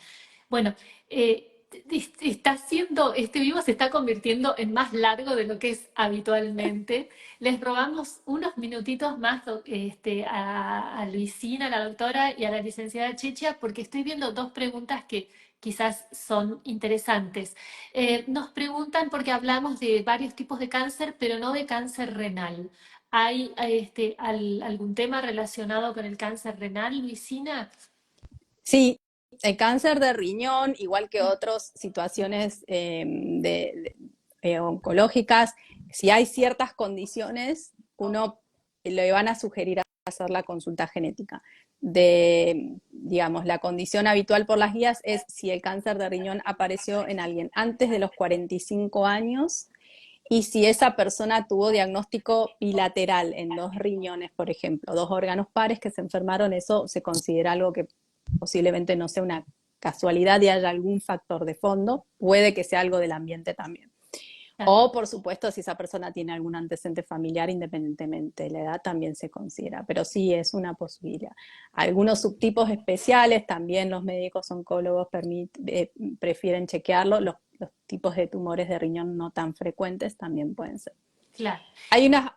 Bueno, está siendo, este vivo se está convirtiendo en más largo de lo que es habitualmente. Les robamos unos minutitos más a Luisina, a la doctora, y a la licenciada Chicha, porque estoy viendo dos preguntas que quizás son interesantes. Nos preguntan porque hablamos de varios tipos de cáncer, pero no de cáncer renal. ¿Hay algún tema relacionado con el cáncer renal, Luisina? Sí, el cáncer de riñón, igual que otras situaciones oncológicas, si hay ciertas condiciones, uno le van a sugerir hacer la consulta genética. Digamos, la condición habitual por las guías es si el cáncer de riñón apareció en alguien antes de los 45 años y si esa persona tuvo diagnóstico bilateral en dos riñones, por ejemplo, dos órganos pares que se enfermaron, eso se considera algo que posiblemente no sea una casualidad y haya algún factor de fondo, puede que sea algo del ambiente también. Claro, O, por supuesto, si esa persona tiene algún antecedente familiar, independientemente de la edad, también se considera. Pero sí es una posibilidad. Algunos subtipos especiales, también los médicos oncólogos prefieren chequearlo. Los tipos de tumores de riñón no tan frecuentes también pueden ser. claro.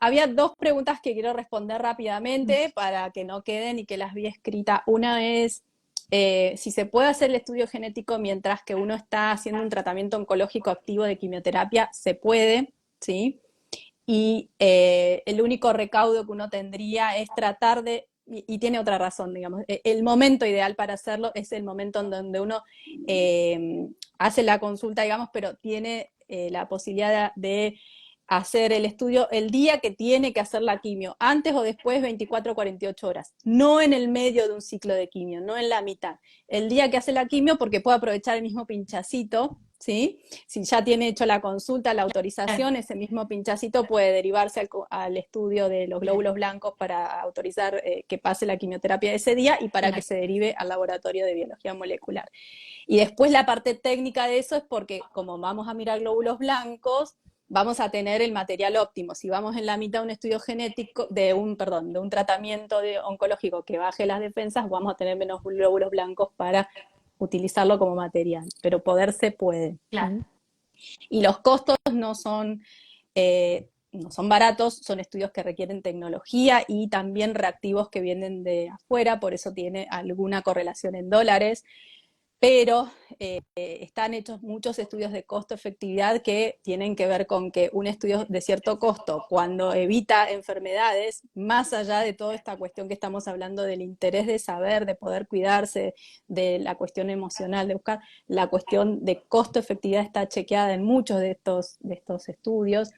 Había dos preguntas que quiero responder rápidamente para que no queden y que las vi escritas. Una es si se puede hacer el estudio genético mientras que uno está haciendo un tratamiento oncológico activo de quimioterapia, se puede, ¿sí? Y el único recaudo que uno tendría es tratar y tiene otra razón, digamos, el momento ideal para hacerlo es el momento en donde uno hace la consulta, digamos, pero tiene la posibilidad de hacer el estudio el día que tiene que hacer la quimio, antes o después 24 o 48 horas, no en el medio de un ciclo de quimio, no en la mitad. El día que hace la quimio porque puede aprovechar el mismo pinchacito, ¿sí? Si ya tiene hecho la consulta, la Claro, autorización, ese mismo pinchacito puede derivarse al estudio de los bien, glóbulos blancos para autorizar que pase la quimioterapia ese día y para que claro, se derive al laboratorio de biología molecular. Y después la parte técnica de eso es porque como vamos a mirar glóbulos blancos, vamos a tener el material óptimo. Si vamos en la mitad de un estudio genético, de un tratamiento oncológico que baje las defensas, vamos a tener menos glóbulos blancos para utilizarlo como material, pero poder se puede. claro, ¿Mm? Y los costos no son baratos, son estudios que requieren tecnología y también reactivos que vienen de afuera, por eso tiene alguna correlación en dólares, pero están hechos muchos estudios de costo-efectividad que tienen que ver con que un estudio de cierto costo, cuando evita enfermedades, más allá de toda esta cuestión que estamos hablando del interés de saber, de poder cuidarse, de la cuestión emocional, de buscar, la cuestión de costo-efectividad está chequeada en muchos de estos estudios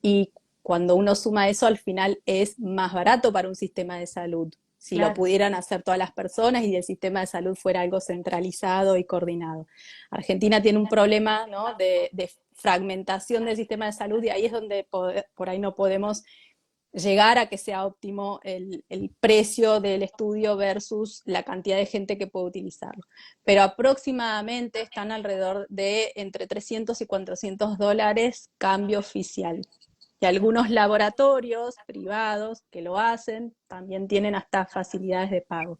y cuando uno suma eso, al final es más barato para un sistema de salud. Si lo claro, pudieran hacer todas las personas y el sistema de salud fuera algo centralizado y coordinado. Argentina tiene un problema, ¿no?, de fragmentación del sistema de salud y ahí es donde por ahí no podemos llegar a que sea óptimo el precio del estudio versus la cantidad de gente que puede utilizarlo. Pero aproximadamente están alrededor de entre 300 y $400 cambio oficial. Y algunos laboratorios privados que lo hacen también tienen hasta facilidades de pago.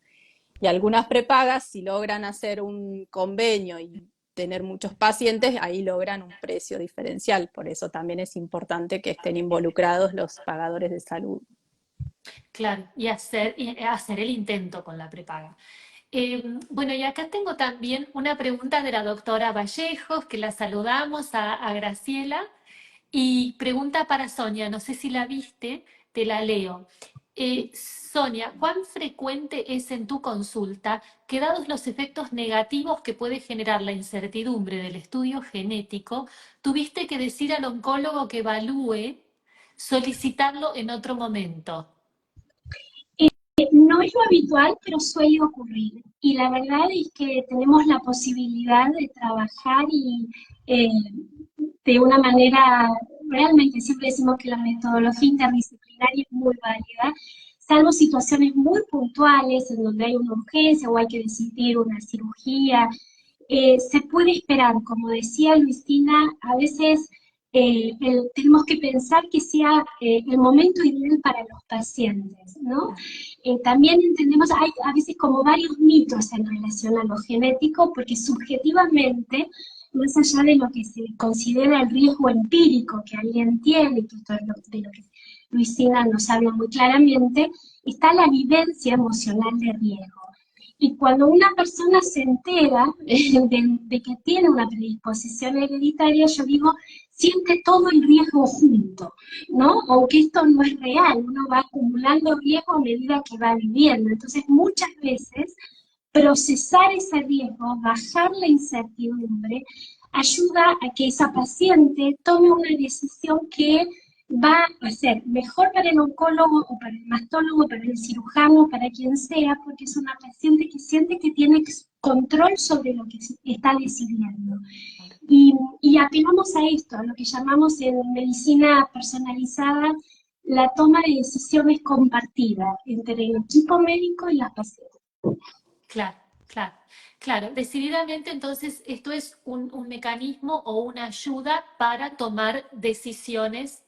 Y algunas prepagas, si logran hacer un convenio y tener muchos pacientes, ahí logran un precio diferencial. Por eso también es importante que estén involucrados los pagadores de salud. Claro, y hacer el intento con la prepaga. Bueno, y acá tengo también una pregunta de la doctora Vallejos, que la saludamos a Graciela, y pregunta para Sonia, no sé si la viste, te la leo. Sonia, ¿cuán frecuente es en tu consulta que, dados los efectos negativos que puede generar la incertidumbre del estudio genético, tuviste que decir al oncólogo que evalúe solicitarlo en otro momento? No es lo habitual, pero suele ocurrir. Y la verdad es que tenemos la posibilidad de trabajar y eh, de una manera, realmente siempre decimos que la metodología interdisciplinaria es muy válida, salvo situaciones muy puntuales en donde hay una urgencia o hay que decidir una cirugía. Se puede esperar, como decía Luisina, a veces tenemos que pensar que sea el momento ideal para los pacientes, ¿no? También entendemos, hay a veces como varios mitos en relación a lo genético, porque subjetivamente, más allá de lo que se considera el riesgo empírico que alguien tiene, que esto es de lo que Luisina nos habla muy claramente, está la vivencia emocional de riesgo. Y cuando una persona se entera de que tiene una predisposición hereditaria, yo digo, siente todo el riesgo junto, ¿no? Aunque esto no es real, uno va acumulando riesgo a medida que va viviendo. Entonces, muchas veces, procesar ese riesgo, bajar la incertidumbre, ayuda a que esa paciente tome una decisión que va a ser mejor para el oncólogo o para el mastólogo, para el cirujano, para quien sea, porque es una paciente que siente que tiene control sobre lo que está decidiendo. Y apelamos a esto, a lo que llamamos en medicina personalizada la toma de decisiones compartida entre el equipo médico y las pacientes. Claro, claro, claro. Decididamente, entonces, esto es un mecanismo o una ayuda para tomar decisiones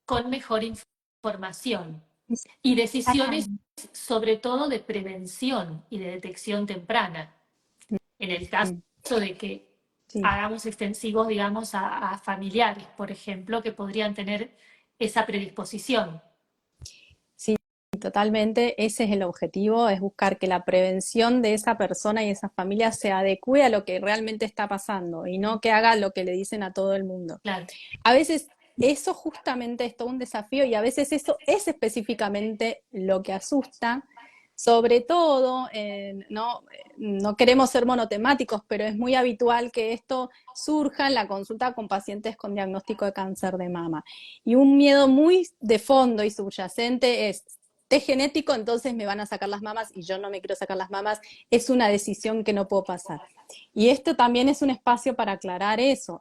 con mejor información y decisiones Exactamente. sobre todo de prevención y de detección temprana, en el caso Mm, de que sí. hagamos extensivos, digamos, a familiares, por ejemplo, que podrían tener esa predisposición. Sí, totalmente. Ese es el objetivo, es buscar que la prevención de esa persona y esa familia se adecue a lo que realmente está pasando y no que haga lo que le dicen a todo el mundo. Claro, A veces eso justamente es todo un desafío y a veces eso es específicamente lo que asusta, sobre todo, no queremos ser monotemáticos, pero es muy habitual que esto surja en la consulta con pacientes con diagnóstico de cáncer de mama. Y un miedo muy de fondo y subyacente es genético, entonces me van a sacar las mamas y yo no me quiero sacar las mamas, es una decisión que no puedo pasar. Y esto también es un espacio para aclarar eso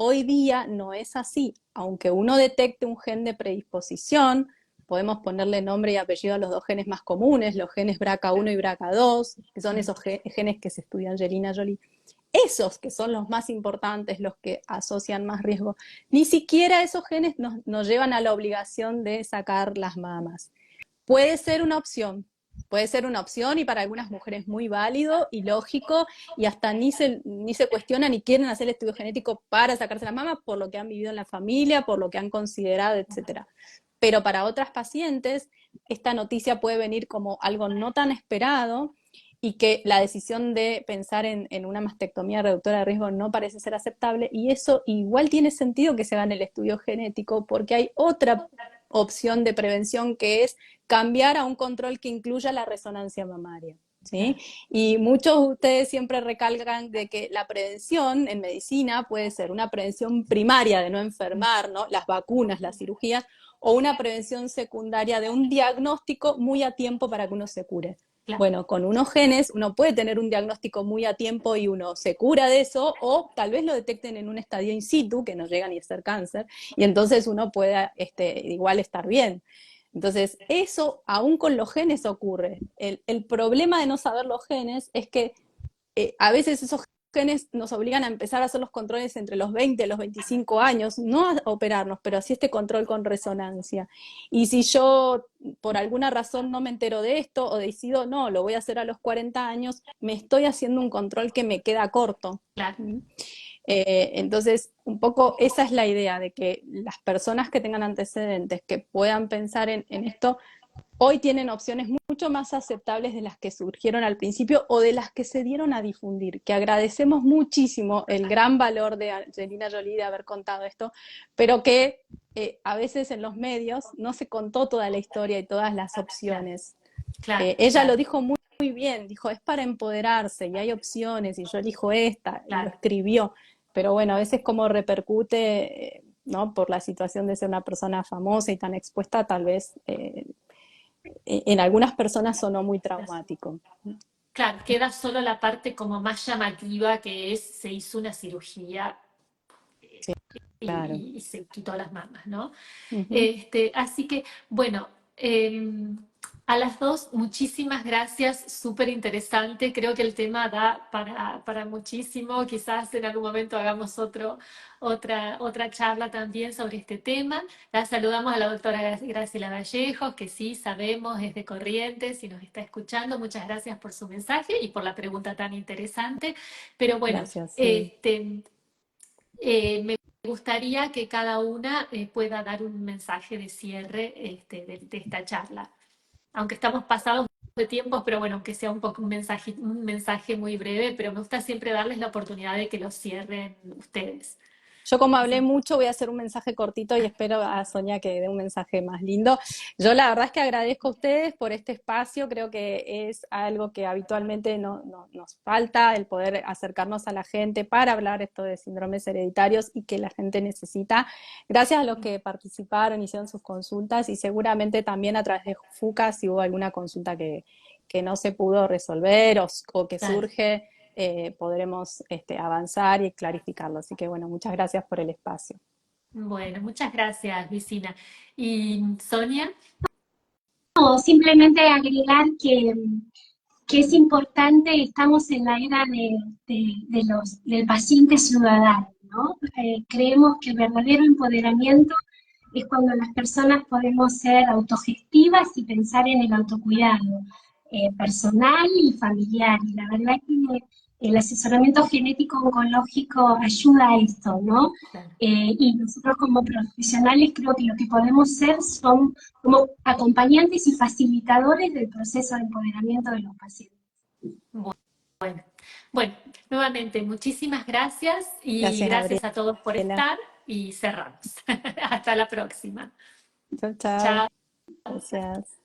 hoy día no es así. Aunque uno detecte un gen de predisposición, podemos ponerle nombre y apellido a los dos genes más comunes, los genes BRCA1 y BRCA2, que son esos genes que se estudia Angelina Jolie. Esos que son los más importantes, los que asocian más riesgo, ni siquiera esos genes nos llevan a la obligación de sacar las mamas. Puede ser una opción y para algunas mujeres muy válido y lógico y hasta ni se cuestionan ni quieren hacer el estudio genético para sacarse las mamas por lo que han vivido en la familia, por lo que han considerado, etcétera. Pero para otras pacientes esta noticia puede venir como algo no tan esperado y que la decisión de pensar en una mastectomía reductora de riesgo no parece ser aceptable y eso igual tiene sentido que se haga en el estudio genético porque hay otra opción de prevención que es cambiar a un control que incluya la resonancia mamaria. ¿Sí? Y muchos de ustedes siempre recalcan de que la prevención en medicina puede ser una prevención primaria de no enfermar, ¿no? Las vacunas, las cirugías, o una prevención secundaria de un diagnóstico muy a tiempo para que uno se cure. claro. Bueno, con unos genes uno puede tener un diagnóstico muy a tiempo y uno se cura de eso, o tal vez lo detecten en un estadio in situ, que no llega ni a ser cáncer, y entonces uno pueda igual estar bien. Entonces, eso aún con los genes ocurre. El problema de no saber los genes es que a veces esos genes nos obligan a empezar a hacer los controles entre los 20 y los 25 años, no a operarnos, pero así este control con resonancia. Y si yo por alguna razón no me entero de esto o decido, no, lo voy a hacer a los 40 años, me estoy haciendo un control que me queda corto. Claro. Entonces, un poco esa es la idea, de que las personas que tengan antecedentes, que puedan pensar en esto, hoy tienen opciones mucho más aceptables de las que surgieron al principio o de las que se dieron a difundir, que agradecemos muchísimo el gran valor de Angelina Jolie de haber contado esto, pero que a veces en los medios no se contó toda la historia y todas las opciones. Claro, ella lo dijo muy bien, dijo, es para empoderarse y hay opciones, y yo elijo esta, y lo escribió, pero bueno, a veces como repercute, ¿no? Por la situación de ser una persona famosa y tan expuesta, tal vez en algunas personas sonó muy traumático. Claro, queda solo la parte como más llamativa, que es, se hizo una cirugía Sí, claro. y se quitó las mamas, ¿no? Uh-huh. Así que, bueno, a las dos, muchísimas gracias, súper interesante. Creo que el tema da para muchísimo. Quizás en algún momento hagamos otra charla también sobre este tema. La saludamos a la doctora Graciela Vallejos, que sí sabemos es de Corrientes y nos está escuchando. Muchas gracias por su mensaje y por la pregunta tan interesante. Pero bueno, Gracias, sí. me gustaría que cada una pueda dar un mensaje de cierre de esta charla. Aunque estamos pasados de tiempos, pero bueno, aunque sea un mensaje muy breve, pero me gusta siempre darles la oportunidad de que lo cierren ustedes. Yo como hablé Así. mucho, voy a hacer un mensaje cortito y espero a Sonia que dé un mensaje más lindo. Yo la verdad es que agradezco a ustedes por este espacio, creo que es algo que habitualmente nos falta, el poder acercarnos a la gente para hablar esto de síndromes hereditarios y que la gente necesita. Gracias a los que participaron, hicieron sus consultas y seguramente también a través de FUCA si hubo alguna consulta que no se pudo resolver o que Claro. surge. Podremos avanzar y clarificarlo. Así que bueno, muchas gracias por el espacio. Bueno, muchas gracias, Vicina. ¿Y Sonia? No, simplemente agregar que es importante, estamos en la era del paciente ciudadano, ¿no? Creemos que el verdadero empoderamiento es cuando las personas podemos ser autogestivas y pensar en el autocuidado personal y familiar. Y la verdad que el asesoramiento genético oncológico ayuda a esto, ¿no? Claro. Y nosotros como profesionales creo que lo que podemos ser son como acompañantes y facilitadores del proceso de empoderamiento de los pacientes. Bueno, nuevamente, muchísimas gracias y Gracias, gracias a todos por Gabriela. estar y cerramos. Hasta la próxima. Chao, chao. Chao. Gracias.